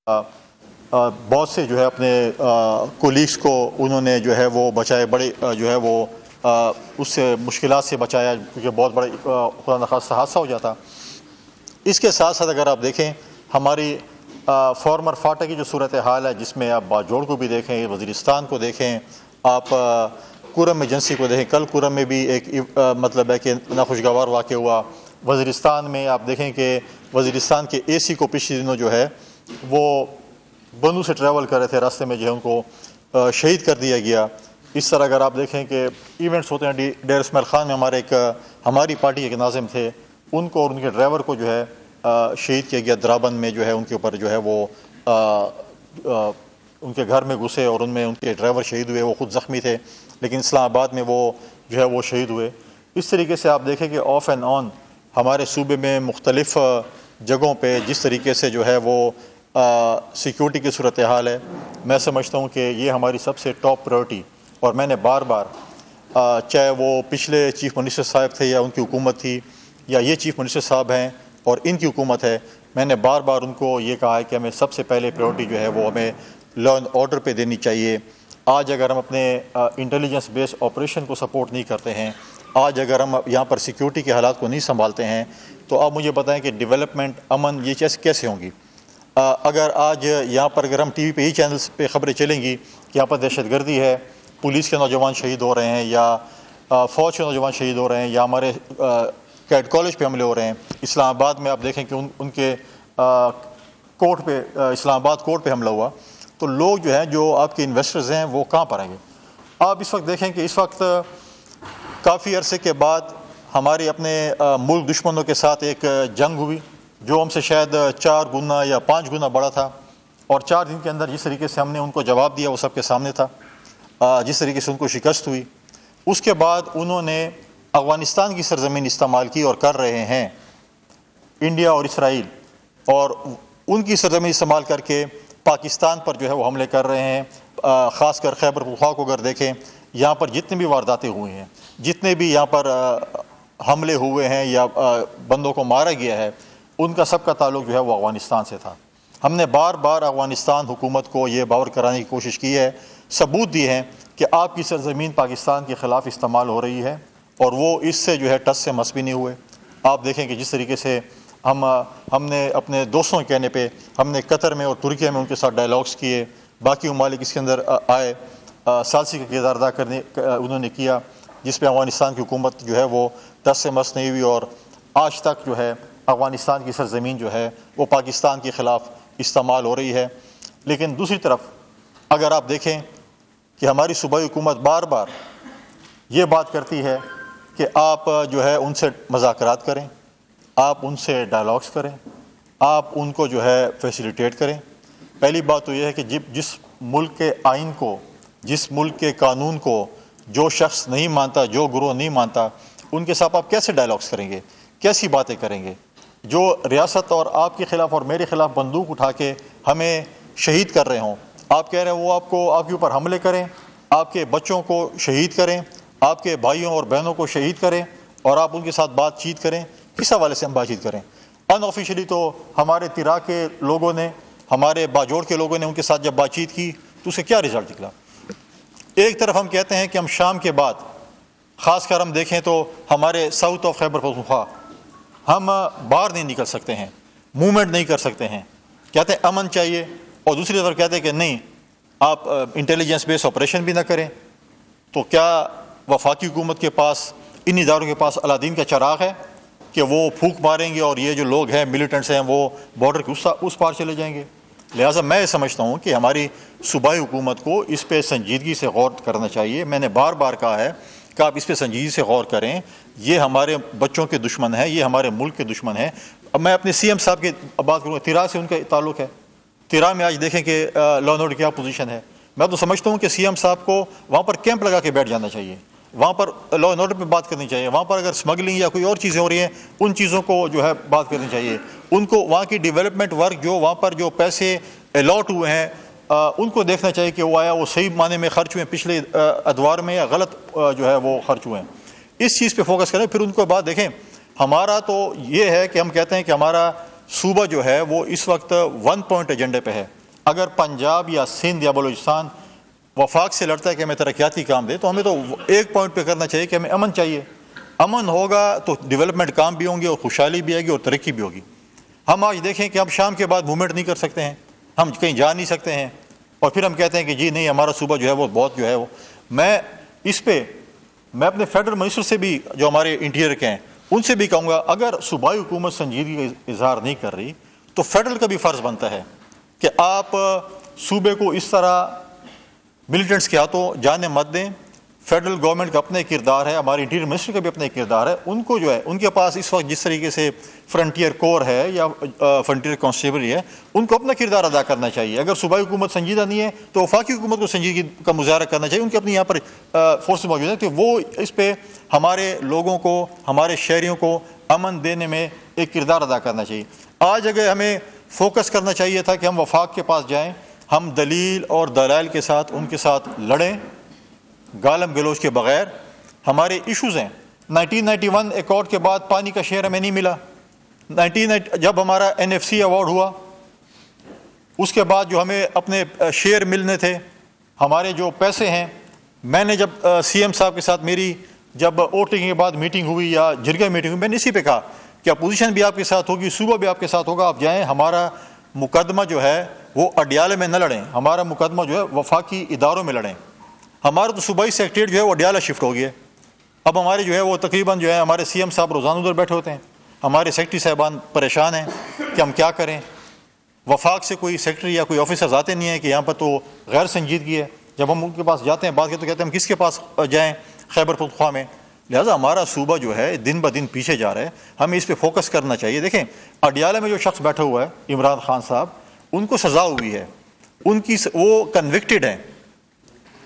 بہت سے جو ہے اپنے کولیگس کو انہوں نے جو ہے وہ بچائے، بڑے جو ہے وہ اس سے مشکلات سے بچایا، کیونکہ بہت بڑا خدا نخواستہ حادثہ ہو جاتا۔ اس کے ساتھ ساتھ اگر آپ دیکھیں ہماری فارمر فاٹا کی جو صورتحال ہے، جس میں آپ باجوڑ کو بھی دیکھیں، وزیرستان کو دیکھیں، آپ کورم ایجنسی کو دیکھیں، کل کورم میں بھی ایک مطلب ہے کہ ناخوشگوار واقع ہوا۔ وزیرستان میں آپ دیکھیں کہ وزیرستان کے اے سی کو پچھلے دنوں جو ہے وہ بندو سے ٹریول کر رہے تھے، راستے میں جو ہے ان کو شہید کر دیا گیا۔ اس طرح اگر آپ دیکھیں کہ ایونٹس ہوتے ہیں، ڈیر اسماعیل خان میں ہماری پارٹی کے ایک ناظم تھے، ان کو اور ان کے ڈرائیور کو جو ہے شہید کیا گیا درابند میں، جو ہے ان کے اوپر جو ہے وہ ان کے گھر میں گھسے اور ان میں ان کے ڈرائیور شہید ہوئے، وہ خود زخمی تھے، لیکن اسلام آباد میں وہ جو ہے وہ شہید ہوئے۔ اس طریقے سے آپ دیکھیں کہ آف اینڈ آن ہمارے صوبے میں مختلف جگہوں پہ جس طریقے سے جو ہے وہ سیکیورٹی کی صورتحال ہے، میں سمجھتا ہوں کہ یہ ہماری سب سے ٹاپ پرائورٹی، اور میں نے بار بار چاہے وہ پچھلے چیف منسٹر صاحب تھے یا ان کی حکومت تھی، یا یہ چیف منسٹر صاحب ہیں اور ان کی حکومت ہے، میں نے بار بار ان کو یہ کہا ہے کہ ہمیں سب سے پہلے پرائورٹی جو ہے وہ ہمیں لا اینڈ آرڈر پہ دینی چاہیے۔ آج اگر ہم اپنے انٹیلیجنس بیس آپریشن کو سپورٹ نہیں کرتے ہیں، آج اگر ہم یہاں پر سیکیورٹی کے حالات کو نہیں سنبھالتے ہیں، تو آپ مجھے بتائیں کہ ڈیولپمنٹ، امن، یہ چیز کیسے ہوں گی؟ اگر آج یہاں پر اگر ہم ٹی وی پہ ہی چینلز پہ خبریں چلیں گی کہ یہاں پر دہشت گردی ہے، پولیس کے نوجوان شہید ہو رہے ہیں، یا فوج کے نوجوان شہید ہو رہے ہیں، یا ہمارے کیڈ کالج پہ حملے ہو رہے ہیں، اسلام آباد میں آپ دیکھیں کہ ان کے کورٹ پہ، اسلام آباد کورٹ پہ حملہ ہوا، تو لوگ جو ہیں، جو آپ کے انویسٹرز ہیں، وہ کہاں پر آئیں گے؟ آپ اس وقت دیکھیں کہ اس وقت کافی عرصے کے بعد ہماری اپنے ملک دشمنوں کے ساتھ ایک جنگ ہوئی، جو ہم سے شاید 4 گنا یا 5 گنا بڑا تھا، اور 4 دن کے اندر جس طریقے سے ہم نے ان کو جواب دیا وہ سب کے سامنے تھا، جس طریقے سے ان کو شکست ہوئی۔ اس کے بعد انہوں نے افغانستان کی سرزمین استعمال کی اور کر رہے ہیں، انڈیا اور اسرائیل، اور ان کی سرزمین استعمال کر کے پاکستان پر جو ہے وہ حملے کر رہے ہیں۔ خاص کر خیبر پختونخوا کو اگر دیکھیں، یہاں پر جتنے بھی وارداتیں ہوئی ہیں، جتنے بھی یہاں پر حملے ہوئے ہیں یا بندوں کو مارا گیا ہے، ان کا سب کا تعلق جو ہے وہ افغانستان سے تھا۔ ہم نے بار بار افغانستان حکومت کو یہ باور کرانے کی کوشش کی ہے، ثبوت دی ہے کہ آپ کی سرزمین پاکستان کے خلاف استعمال ہو رہی ہے، اور وہ اس سے جو ہے ٹس سے مس بھی نہیں ہوئے۔ آپ دیکھیں کہ جس طریقے سے ہم نے اپنے دوستوں کے کہنے پہ ہم نے قطر میں اور ترکیہ میں ان کے ساتھ ڈائلاگس کیے، باقی ممالک اس کے اندر آئے، ثالثی کا کردار ادا کرنے انہوں نے کیا، جس پہ افغانستان کی حکومت جو ہے وہ ٹس سے مس نہیں ہوئی، اور آج تک جو ہے افغانستان کی سرزمین جو ہے وہ پاکستان کے خلاف استعمال ہو رہی ہے۔ لیکن دوسری طرف اگر آپ دیکھیں کہ ہماری صوبائی حکومت بار بار یہ بات کرتی ہے کہ آپ جو ہے ان سے مذاکرات کریں، آپ ان سے ڈائلاگس کریں، آپ ان کو جو ہے فیسیلیٹیٹ کریں۔ پہلی بات تو یہ ہے کہ جس ملک کے آئین کو، جس ملک کے قانون کو جو شخص نہیں مانتا، جو گروہ نہیں مانتا، ان کے ساتھ آپ کیسے ڈائلاگس کریں گے، کیسی باتیں کریں گے؟ جو ریاست اور آپ کے خلاف اور میرے خلاف بندوق اٹھا کے ہمیں شہید کر رہے ہوں، آپ کہہ رہے ہیں وہ آپ کے اوپر حملے کریں، آپ کے بچوں کو شہید کریں، آپ کے بھائیوں اور بہنوں کو شہید کریں، اور آپ ان کے ساتھ بات چیت کریں، کس حوالے سے ہم بات چیت کریں؟ ان آفیشلی تو ہمارے تیرا کے لوگوں نے، ہمارے باجوڑ کے لوگوں نے ان کے ساتھ جب بات چیت کی تو اسے کیا رزلٹ نکلا؟ ایک طرف ہم کہتے ہیں کہ ہم شام کے بعد، خاص کر ہم دیکھیں تو ہمارے ساؤتھ آف خیبر پختونخوا، ہم باہر نہیں نکل سکتے ہیں، موومنٹ نہیں کر سکتے ہیں، کہتے ہیں امن چاہیے، اور دوسری طرف کہتے ہیں کہ نہیں، آپ انٹیلیجنس بیس آپریشن بھی نہ کریں۔ تو کیا وفاقی حکومت کے پاس، ان اداروں کے پاس اللہ کا چراغ ہے کہ وہ پھونک ماریں گے اور یہ جو لوگ ہیں، ملیٹنٹس ہیں، وہ بارڈر کے اس پار چلے جائیں گے؟ لہٰذا میں سمجھتا ہوں کہ ہماری صوبائی حکومت کو اس پہ سنجیدگی سے غور کرنا چاہیے۔ میں نے بار بار کہا ہے کہ آپ اس پہ سنجیدگی سے غور کریں، یہ ہمارے بچوں کے دشمن ہیں، یہ ہمارے ملک کے دشمن ہیں۔ اب میں اپنے سی ایم صاحب کی بات کروں گا، تیرا سے ان کا تعلق ہے، تیرا میں آج دیکھیں کہ لا اینڈ آرڈر کیا پوزیشن ہے۔ میں تو سمجھتا ہوں کہ سی ایم صاحب کو وہاں پر کیمپ لگا کے بیٹھ جانا چاہیے، وہاں پر لا اینڈ آرڈر پہ بات کرنی چاہیے، وہاں پر اگر اسمگلنگ یا کوئی اور چیزیں ہو رہی ہیں ان چیزوں کو جو ہے بات کرنی چاہیے، ان کو وہاں کی ڈیولپمنٹ ورک جو وہاں پر جو پیسے الاٹ ہوئے ہیں ان کو دیکھنا چاہیے کہ وہ آیا وہ صحیح معنی میں خرچ ہوئے پچھلے ادوار میں یا غلط جو ہے وہ خرچ ہوئے ہیں، اس چیز پہ فوکس کریں۔ پھر ان کو بات دیکھیں، ہمارا تو یہ ہے کہ ہم کہتے ہیں کہ ہمارا صوبہ جو ہے وہ اس وقت 1 پوائنٹ ایجنڈے پہ ہے. اگر پنجاب یا سندھ یا بلوچستان وفاق سے لڑتا ہے کہ ہمیں ترقیاتی کام دے تو ہمیں تو 1 پوائنٹ پہ کرنا چاہیے کہ ہمیں امن چاہیے. امن ہوگا تو ڈیولپمنٹ کام بھی ہوں گے اور خوشحالی بھی آئے گی اور ترقی بھی ہوگی. ہم آج دیکھیں کہ ہم شام کے بعد موومنٹ نہیں کر سکتے ہیں, ہم کہیں جا نہیں سکتے ہیں, اور پھر ہم کہتے ہیں کہ جی نہیں ہمارا صوبہ جو ہے وہ بہت جو ہے وہ. میں اس پہ میں اپنے فیڈرل منسٹر سے بھی جو ہمارے انٹیریئر کے ہیں ان سے بھی کہوں گا, اگر صوبائی حکومت سنجیدگی کا اظہار نہیں کر رہی تو فیڈرل کا بھی فرض بنتا ہے کہ آپ صوبے کو اس طرح ملیٹنٹس کے ہاتھوں جانے مت دیں. فیڈرل گورنمنٹ کا اپنا کردار ہے, ہمارے انٹیریئر منسٹر کا بھی اپنا کردار ہے. ان کو جو ہے ان کے پاس اس وقت جس طریقے سے فرنٹیئر کور ہے یا فرنٹیئر کانسٹیبلری ہے ان کو اپنا کردار ادا کرنا چاہیے. اگر صوبائی حکومت سنجیدہ نہیں ہے تو وفاقی حکومت کو سنجیدگی کا مظاہرہ کرنا چاہیے. ان کی اپنی یہاں پر فورس موجود ہے کہ وہ اس پہ ہمارے لوگوں کو, ہمارے شہریوں کو امن دینے میں ایک کردار ادا کرنا چاہیے. آج اگر ہمیں فوکس کرنا چاہیے تھا کہ ہم وفاق کے پاس جائیں, ہم دلیل اور دلائل کے ساتھ ان کے ساتھ لڑیں گالم گلوچ کے بغیر. ہمارے ایشوز ہیں. 1991 ایکارڈ کے بعد پانی کا شیئر ہمیں نہیں ملا. جب ہمارا NFC ایوارڈ ہوا اس کے بعد جو ہمیں اپنے شیئر ملنے تھے, ہمارے جو پیسے ہیں, میں نے جب CM صاحب کے ساتھ میری جب ووٹنگ کے بعد میٹنگ ہوئی یا جرگہ میٹنگ ہوئی, میں نے اسی پہ کہا کہ اپوزیشن بھی آپ کے ساتھ ہوگی, صوبہ بھی آپ کے ساتھ ہوگا, آپ جائیں. ہمارا مقدمہ جو ہے وہ اڈیالہ میں نہ لڑیں, ہمارا مقدمہ جو ہے وفاقی اداروں میں لڑیں. ہمارا تو صوبائی سیکریٹریٹ جو ہے وہ اڈیالہ شفٹ ہو گیا. اب ہمارے جو ہے وہ تقریباً جو ہے ہمارے CM صاحب روزانہ ادھر بیٹھے ہوتے ہیں, ہمارے سیکرٹری صاحبان پریشان ہیں کہ ہم کیا کریں. وفاق سے کوئی سیکرٹری یا کوئی آفیسرز آتے نہیں ہیں کہ یہاں پر تو غیر سنجیدگی ہے. جب ہم ان کے پاس جاتے ہیں بات کرتے تو کہتے ہیں ہم کس کے پاس جائیں, خیبر پختونخوا میں. لہٰذا ہمارا صوبہ جو ہے دن بہ دن پیچھے جا رہا ہے, ہمیں اس پہ فوکس کرنا چاہیے. دیکھیں اڈیالہ میں جو شخص بیٹھا ہوا ہے عمران خان صاحب, ان کو سزا ہوئی ہے, ان کی وہ کنوکٹڈ ہیں,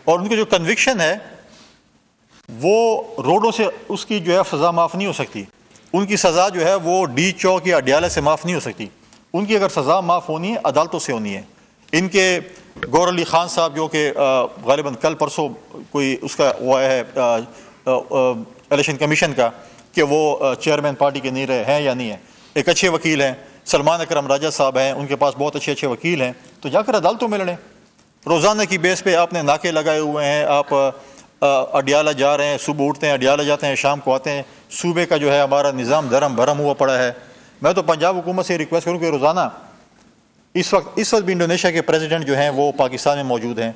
اور ان کی جو کنوکشن ہے وہ روڈوں سے اس کی جو ہے سزا معاف نہیں ہو سکتی. ان کی سزا جو ہے وہ ڈی چوک یا اڈیالہ سے معاف نہیں ہو سکتی. ان کی اگر سزا معاف ہونی ہے عدالتوں سے ہونی ہے. ان کے گور علی خان صاحب جو کہ غالباً کل پرسوں کوئی اس کا وہ ہے الیکشن کمیشن کا کہ وہ چیئرمین پارٹی کے نہیں رہے ہیں یا نہیں ہیں, ایک اچھے وکیل ہیں. سلمان اکرم راجہ صاحب ہیں, ان کے پاس بہت اچھے وکیل ہیں, تو جا کر عدالتوں میں لڑیں. روزانہ کی بیس پہ آپ نے ناکے لگائے ہوئے ہیں, آپ اڈیالہ جا رہے ہیں, صبح اٹھتے ہیں اڈیالہ جاتے ہیں, شام کو آتے ہیں. صوبے کا جو ہے ہمارا نظام دھرم بھرم ہوا پڑا ہے. میں تو پنجاب حکومت سے ریکویسٹ کروں کہ روزانہ اس وقت بھی انڈونیشیا کے پریزیڈنٹ جو ہیں وہ پاکستان میں موجود ہیں.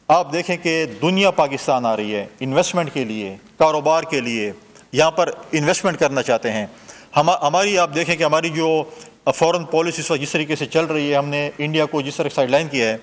آپ دیکھیں کہ دنیا پاکستان آ رہی ہے انویسٹمنٹ کے لیے, کاروبار کے لیے, یہاں پر انویسٹمنٹ کرنا چاہتے ہیں. ہماری آپ دیکھیں کہ ہماری جو فورن پالیسی اس وقت جس طریقے سے چل رہی ہے, ہم نے انڈیا کو جس طرح سائڈ لائن کیا ہے,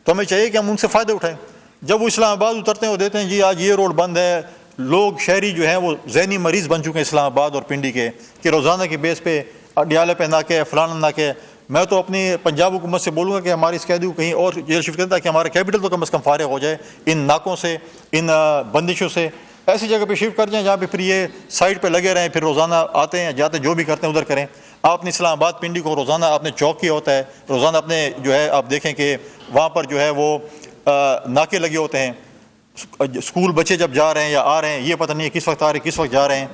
تو ہمیں چاہیے کہ ہم ان سے فائدہ اٹھائیں. جب وہ اسلام آباد اترتے ہیں وہ دیتے ہیں جی آج یہ روڈ بند ہے, لوگ شہری جو ہیں وہ ذہنی مریض بن چکے ہیں اسلام آباد اور پنڈی کے کہ روزانہ کی بیس پہ اڈیالہ پہ ناکے فلانا ناکے. میں تو اپنی پنجاب حکومت سے بولوں گا کہ ہماری اس قیدی کو کہیں اور جیل شفٹ کریں تاکہ ہمارا کیپٹل تو کم از کم فارغ ہو جائے ان ناکوں سے, ان بندشوں سے. ایسی جگہ پہ شفٹ کر جائیں جہاں پہ پھر یہ سائڈ پہ لگے رہیں, پھر روزانہ آتے ہیں جاتے ہیں, جو بھی کرتے ہیں ادھر کریں. آپ نے اسلام آباد پنڈی کو روزانہ آپ نے چوک کیا ہوتا ہے, روزانہ اپنے جو ہے آپ دیکھیں کہ وہاں پر جو ہے وہ ناکے لگے ہوتے ہیں. اسکول بچے جب جا رہے ہیں یا آ رہے ہیں یہ پتہ نہیں ہے کس وقت آ رہے ہیں کس وقت جا رہے ہیں,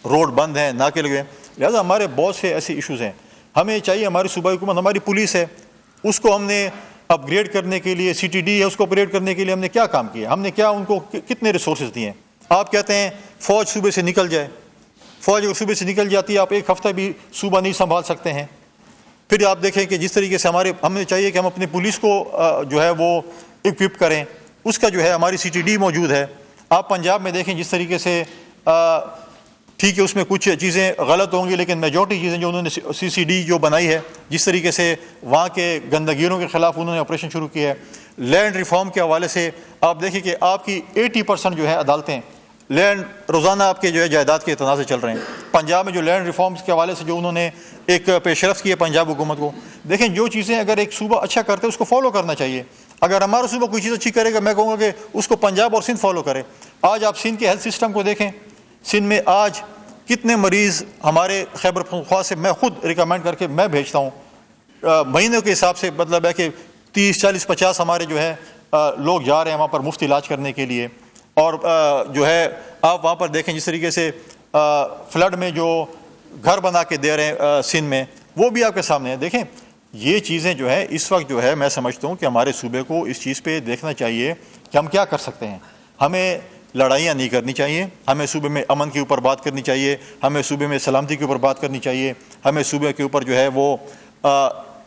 روڈ بند ہیں, ناکے لگے ہیں. لہٰذا ہمارے بہت سے ایسے ایشوز ہیں. ہمیں چاہیے ہماری صوبائی حکومت, ہماری پولیس ہے, اس کو ہم نے اپ گریڈ کرنے کے لیے, CTD ہے اس کو اپ گریڈ کرنے کے لیے ہم نے کیا کام کیا, ہم نے کیا ان کو کتنے ریسورسز دیے ہیں. آپ کہتے ہیں فوج صوبے سے نکل جائے, فوج اگر صوبے سے نکل جاتی ہے آپ ایک ہفتہ بھی صوبہ نہیں سنبھال سکتے ہیں. پھر آپ دیکھیں کہ جس طریقے سے ہمیں چاہیے کہ ہم اپنے پولیس کو جو ہے وہ اکوپ کریں, اس کا جو ہے ہماری CTD موجود ہے. آپ پنجاب میں دیکھیں جس طریقے سے ٹھیک ہے اس میں کچھ چیزیں غلط ہوں گی لیکن میجورٹی چیزیں جو انہوں نے CCD جو بنائی ہے, جس طریقے سے وہاں کے گندگیروں کے خلاف انہوں نے آپریشن شروع کیا ہے. لینڈ ریفارم کے حوالے سے آپ دیکھیں کہ آپ کی 80% جو ہے عدالتیں لینڈ روزانہ آپ کے جو ہے جائیداد کے تنازع چل رہے ہیں. پنجاب میں جو لینڈ ریفارمز کے حوالے سے جو انہوں نے ایک پیش رفت کی ہے پنجاب حکومت کو, دیکھیں جو چیزیں اگر ایک صوبہ اچھا کرتے اس کو فالو کرنا چاہیے. اگر ہمارا صوبہ کوئی چیز اچھی کرے گا میں کہوں گا کہ اس کو پنجاب اور سندھ فالو کرے. آج آپ سندھ کے ہیلتھ سسٹم کو دیکھیں, سندھ میں آج کتنے مریض ہمارے خیبر پختونخوا سے میں خود ریکمینڈ کر کے میں بھیجتا ہوں, مہینوں کے حساب سے مطلب ہے کہ 30 40 50 ہمارے جو ہے لوگ جا رہے ہیں وہاں پر مفت علاج کرنے کے لیے. اور جو ہے آپ وہاں پر دیکھیں جس طریقے سے فلڈ میں جو گھر بنا کے دے رہے ہیں سندھ میں, وہ بھی آپ کے سامنے ہے. دیکھیں یہ چیزیں جو ہے اس وقت جو ہے میں سمجھتا ہوں کہ ہمارے صوبے کو اس چیز پہ دیکھنا چاہیے کہ ہم کیا کر سکتے ہیں. ہمیں لڑائیاں نہیں کرنی چاہیے, ہمیں صوبے میں امن کے اوپر بات کرنی چاہیے, ہمیں صوبے میں سلامتی کے اوپر بات کرنی چاہیے, ہمیں صوبے کے اوپر جو ہے وہ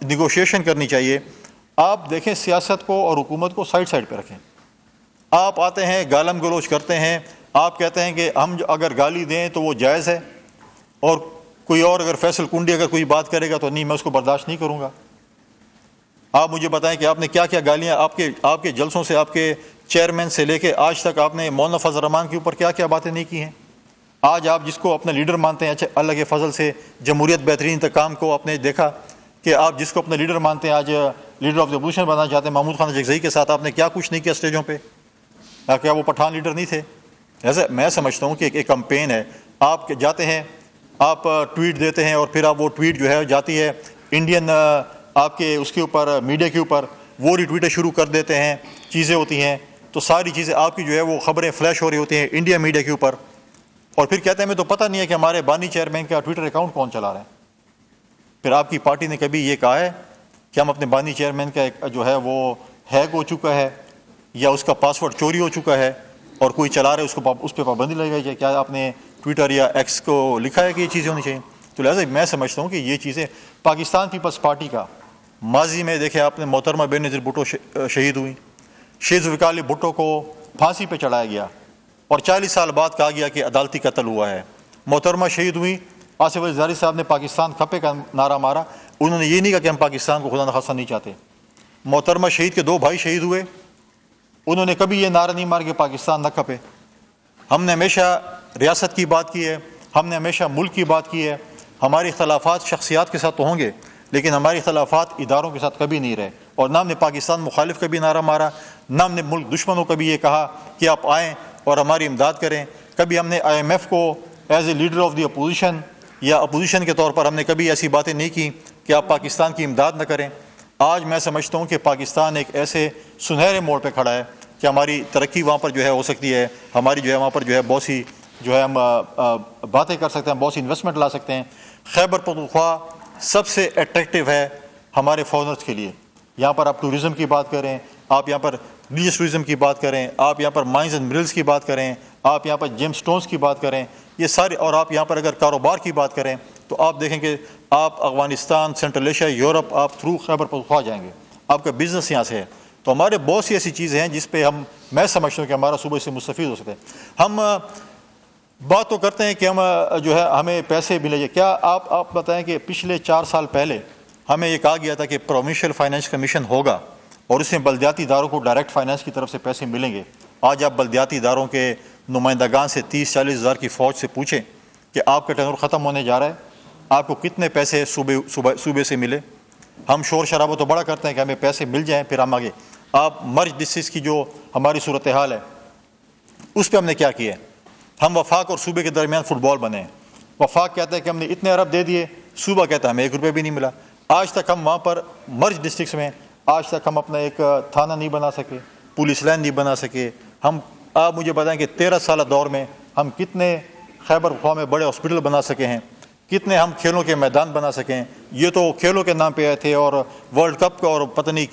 نیگوشیشن کرنی چاہیے. آپ دیکھیں سیاست کو اور حکومت کو سائڈ پہ رکھیں. آپ آتے ہیں گالم گلوچ کرتے ہیں, آپ کہتے ہیں کہ ہم اگر گالی دیں تو وہ جائز ہے, اور کوئی اور اگر فیصل کنڈی اگر کوئی بات کرے گا تو نہیں میں اس کو برداشت نہیں کروں گا. آپ مجھے بتائیں کہ آپ نے کیا کیا گالیاں آپ کے جلسوں سے, آپ کے چیئرمین سے لے کے آج تک آپ نے مولانا فضل الرحمان کے اوپر کیا کیا باتیں نہیں کی ہیں. آج آپ جس کو اپنا لیڈر مانتے ہیں, اچھا اللہ کے فضل سے جمہوریت بہترین انتقام کو آپ نے دیکھا کہ آپ جس کو اپنا لیڈر مانتے ہیں آج لیڈر آف دی اپوزیشن بنانا چاہتے ہیں, محمود خان جگزئی کے ساتھ آپ نے کیا کچھ نہیں کیا اسٹیجوں پہ. کیا وہ پٹھان لیڈر نہیں تھے؟ ایسے میں سمجھتا ہوں کہ ایک کمپین ہے. آپ جاتے ہیں, آپ ٹویٹ دیتے ہیں, اور پھر آپ وہ ٹویٹ جو ہے جاتی ہے انڈین آپ کے اس کے اوپر میڈیا کے اوپر, وہ ری ٹویٹیں شروع کر دیتے ہیں, چیزیں ہوتی ہیں تو ساری چیزیں آپ کی جو ہے وہ خبریں فلیش ہو رہی ہوتی ہیں انڈیا میڈیا کے اوپر, اور پھر کہتے ہیں ہمیں تو پتہ نہیں ہے کہ ہمارے بانی چیئرمین کا ٹویٹر اکاؤنٹ کون چلا رہا ہے. پھر آپ کی پارٹی نے کبھی یہ کہا ہے کہ ہم اپنے بانی چیئرمین کا جو ہے وہ ہیک ہو چکا ہے یا اس کا پاسورڈ چوری ہو چکا ہے اور کوئی چلا رہا ہے اس پہ پابندی لگائی جائے؟ کیا آپ نے ٹویٹر یا ایکس کو لکھا ہے کہ یہ چیزیں ہونی چاہیے؟ تو لہٰذا میں سمجھتا ہوں کہ یہ چیزیں پاکستان پیپلز پارٹی کا ماضی میں دیکھیں آپ نے محترمہ بے نظیر بھٹو شہید ہوئی, شیخ ذوالفقار علی بھٹو کو پھانسی پہ چڑھایا گیا اور 40 سال بعد کہا گیا کہ عدالتی قتل ہوا ہے. محترمہ شہید ہوئی, آصف علی زرداری صاحب نے پاکستان کھپے کا نعرہ مارا, انہوں نے یہ نہیں کہا کہ ہم پاکستان کو خدا نخواستہ نہیں چاہتے. محترمہ شہید کے 2 بھائی شہید ہوئے, انہوں نے کبھی یہ نعرہ نہیں مارا کہ پاکستان نہ کھپے. ہم نے ہمیشہ ریاست کی بات کی ہے, ہم نے ہمیشہ ملک کی بات کی ہے. ہمارے اختلافات شخصیات کے ساتھ تو ہوں گے لیکن ہمارے اختلافات اداروں کے ساتھ کبھی نہیں رہے, اور نہ ہم نے پاکستان مخالف کبھی نعرہ مارا, نہ ہم نے ملک دشمنوں کبھی یہ کہا کہ آپ آئیں اور ہماری امداد کریں. کبھی ہم نے IMF کو as a leader of the opposition یا اپوزیشن کے طور پر ہم نے کبھی ایسی باتیں نہیں کی کہ آپ پاکستان کی امداد نہ کریں. آج میں سمجھتا ہوں کہ پاکستان ایک ایسے سنہرے موڑ پہ کھڑا ہے کہ ہماری ترقی وہاں پر جو ہے ہو سکتی ہے, ہماری جو ہے وہاں پر جو ہے بہت سی جو ہے ہم باتیں کر سکتے ہیں, بہت سی انویسٹمنٹ لا سکتے ہیں. خیبر پختونخوا سب سے اٹریکٹیو ہے ہمارے فارنرز کے لیے. یہاں پر آپ ٹوریزم کی بات کریں, آپ یہاں پر ریلیجس ٹوریزم کی بات کریں, آپ یہاں پر مائنز اینڈ منرلز کی بات کریں, آپ یہاں پر جیم سٹونز کی بات کریں, یہ سارے, اور آپ یہاں پر اگر کاروبار کی بات کریں تو آپ دیکھیں کہ آپ افغانستان, سینٹرل ایشیا, یورپ آپ تھرو خیبر پختونخوا جائیں گے, آپ کا بزنس یہاں سے ہے. تو ہمارے بہت سی ایسی چیزیں ہیں جس پہ میں سمجھتا ہوں کہ ہمارا صوبہ سے مستفید ہو سکتے ہیں. ہم بات تو کرتے ہیں کہ ہم جو ہے ہمیں پیسے ملے. کیا آپ بتائیں کہ پچھلے 4 سال پہلے ہمیں یہ کہا گیا تھا کہ پروونشل فائنانس کمیشن ہوگا اور اس میں بلدیاتی اداروں کو ڈائریکٹ فائنانس کی طرف سے پیسے ملیں گے. آج آپ بلدیاتی اداروں کے نمائندگان سے 30-40 ہزار کی فوج سے پوچھیں کہ آپ کا ٹرنر ختم ہونے جا رہا ہے, آپ کو کتنے پیسے صوبے سے ملے. ہم شور شرابہ تو بڑا کرتے ہیں کہ ہمیں پیسے مل جائیں پھر ہم آگے. آپ مرج ڈسٹرکٹس کی جو ہماری صورتحال ہے اس پہ ہم نے کیا کیا ہے؟ ہم وفاق اور صوبے کے درمیان فٹ بال بنے ہیں. وفاق کہتا ہے کہ ہم نے اتنے ارب دے دیے, صوبہ کہتا ہے ہمیں 1 روپے بھی نہیں ملا. آج تک ہم وہاں پر مرج ڈسٹرکٹس میں آج تک ہم اپنا ایک تھانہ نہیں بنا سکے, پولیس لائن نہیں بنا سکے. آپ مجھے بتائیں کہ 13 سالہ دور میں ہم کتنے خیبر پختونخوا میں بڑے ہاسپٹل بنا سکے ہیں, کتنے ہم کھیلوں کے میدان بنا سکیں. یہ تو کھیلوں کے نام پہ آئے تھے اور ورلڈ کپ کا اور پتہ نہیں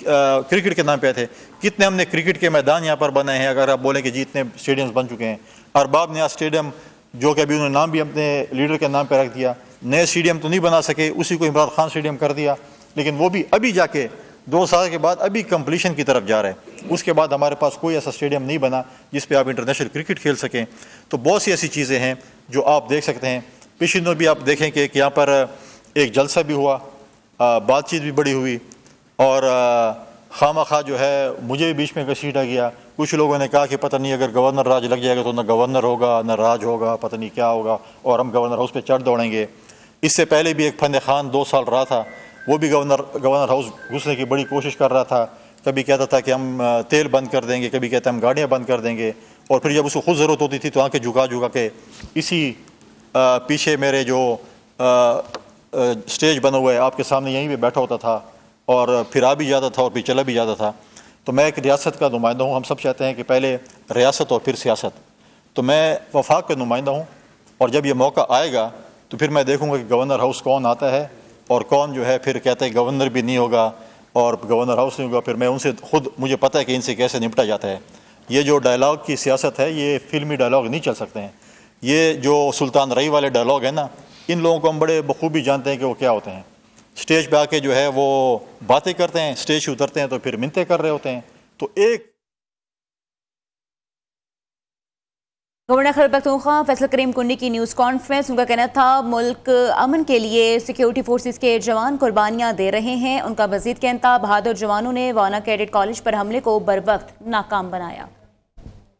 کرکٹ کے نام پہ آئے تھے. کتنے ہم نے کرکٹ کے میدان یہاں پر بنائے ہیں. اگر آپ بولیں کہ جی اتنے اسٹیڈیمز بن چکے ہیں. ارباب نیا اسٹیڈیم جو کہ ابھی انہوں نے نام بھی اپنے لیڈر کے نام پہ رکھ دیا. نئے اسٹیڈیم تو نہیں بنا سکے, اسی کو عمران خان اسٹیڈیم کر دیا, لیکن وہ بھی ابھی جا کے 2 سال کے بعد ابھی کمپلیشن کی طرف جا رہے ہیں. اس کے بعد ہمارے پاس کوئی ایسا اسٹیڈیم نہیں بنا جس پہ آپ انٹرنیشنل کرکٹ کھیل سکیں. تو بہت سی ایسی چیزیں ہیں جو آپ دیکھ سکتے ہیں. پچھلے دنوں بھی آپ دیکھیں کہ یہاں پر ایک جلسہ بھی ہوا, بات چیت بھی بڑی ہوئی, اور خواہ مخواہ جو ہے مجھے بھی بیچ میں گھسیٹا گیا. کچھ لوگوں نے کہا کہ پتہ نہیں اگر گورنر راج لگ جائے گا تو نہ گورنر ہوگا نہ راج ہوگا, پتہ نہیں کیا ہوگا, اور ہم گورنر ہاؤس پہ چڑھ دوڑیں گے. اس سے پہلے بھی ایک فند خان 2 سال رہا تھا, وہ بھی گورنر ہاؤس گھسنے کی بڑی کوشش کر رہا تھا. کبھی کہتا تھا کہ ہم تیل بند کر دیں گے, کبھی کہتا ہم گاڑیاں بند کر دیں گے, اور پھر جب اس کو خود ضرورت ہوتی تھی تو آنکھیں جھکا کے اسی پیچھے میرے جو اسٹیج بنا ہوا ہے آپ کے سامنے یہیں پہ بیٹھا ہوتا تھا, اور پھر آ بھی جاتا تھا اور پھر چلا بھی جاتا تھا. تو میں ایک ریاست کا نمائندہ ہوں. ہم سب چاہتے ہیں کہ پہلے ریاست اور پھر سیاست. تو میں وفاق کا نمائندہ ہوں, اور جب یہ موقع آئے گا تو پھر میں دیکھوں گا کہ گورنر ہاؤس کون آتا ہے اور کون جو ہے پھر کہتے ہیں گورنر بھی نہیں ہوگا اور گورنر ہاؤس نہیں ہوگا، پھر میں ان سے خود مجھے پتہ ہے کہ ان سے کیسے نپٹا جاتا ہے۔ یہ جو ڈائلاگ کی سیاست ہے یہ فلمی ڈائلاگ نہیں چل سکتے ہیں۔ یہ جو سلطان رئی والے ڈائلاگ ہیں نا، ان لوگوں کو ہم بڑے بخوبی جانتے ہیں کہ وہ کیا ہوتے ہیں۔ اسٹیج پہ آ کے جو ہے وہ باتیں کرتے ہیں، اسٹیج سے اترتے ہیں تو پھر منتیں کر رہے ہوتے ہیں۔ تو ایک گورنر خیبر پختونخوا فیصل کریم کنی کی نیوز کانفرنس، ان کا کہنا تھا ملک امن کے لیے سیکیورٹی فورسز کے جوان قربانیاں دے رہے ہیں۔ ان کا مزید کہنا تھا بہادر جوانوں نے وانا کیڈٹ کالج پر حملے کو بروقت ناکام بنایا۔